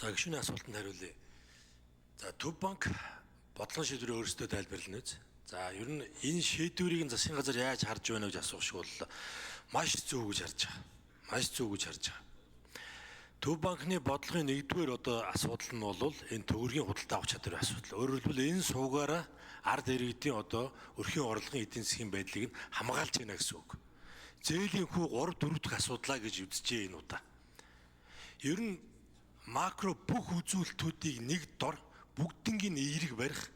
За гишүүний асуултанд хариулъя. За Төв банк бодлогын шийдвэрээ өөрсдөө тайлбарлана үз. За ер нь энэ шийдвэрийг засгийн газар яаж харж байна гэж асуух шиг бол маш зөв гэж харж байгаа. Маш зөв гэж харж байгаа. Төв банкны бодлогын нэгдүгээр асуудал нь бол энэ төгрөгийн худалдаа авах чадварын асуудал. Өөрөөр хэлбэл энэ суугаараа ард иргэдийн өрхийн орлогын эдийн засгийн байдлыг нь хамгаалж байна гэсэн үг. Зээлийн хүү 3 4 дахь асуудлаа гэж үзжээ энэ удаа. Ер нь макро бүх үзүүлэлтүүдийг нэг дор бүгднгийн эерэг барих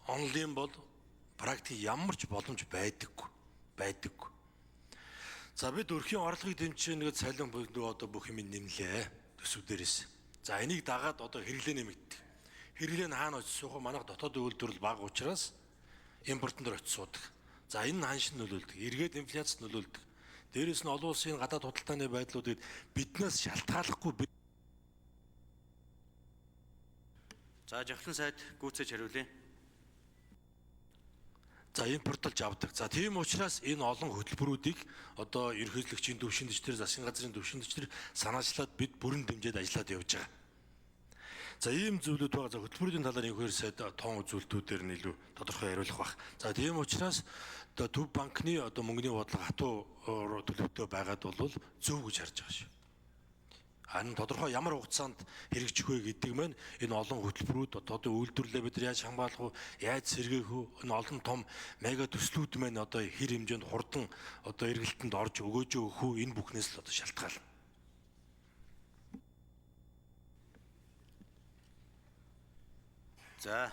онлайн бол практик ямар ч боломж байдаггүй. За бид өрхийн орлогыг дэмжиж нэг цалин бүх юм нэмлээ төсөв дээрээс. За энийг дагаад хэрэглээ нэмэгддэг. Хэрэглээ нь хаана очиж суух вэ? Манайх дотоодын үйлдвэрлэл бага учраас импортын дээр очиж суудаг. За энэ нь ханш нөлөөлдөг. Эргээд инфляцид нөлөөлдөг. Дээрээс нь олон улсын гадаад худалдааны байдлуудыг биднээс шалтгааллахгүй. За жавхлан сайд гүйцээж хариулъя. За импортлж авдаг. За тийм учраас энэ олон хөтөлбөрүүдийг ерөнхийлөгчийн төвшинчдэр, засгийн газрын төвшинчдэр санаачлаад бид бүрэн дэмжиж ажиллаад явж байгаа. За ийм зүйлүүд байгаа. За хөтөлбөрийн талаар энэ хоёр сайд тоон үзүүлэлтүүдээр нь илүү тодорхой хариулах бах. За тийм учраас Төв банкны мөнгөний бодлого хатуу төлөвтэй байгаад бол зөв гэж харж байгаа шүү. Харин тодорхой ямар хугацаанд хэрэгжих вэ гэдэг нь энэ олон хөтөлбөрүүд одоо үйлдвэрлэлээ бид яаж хамгаалах вэ, яаж сэргээх вэ, энэ олон том мега төслүүд маань хэр хэмжээнд хурдан эргэлтэнд орж өгөөж өгөх үү, энэ бүхнээс л шалтгаална. За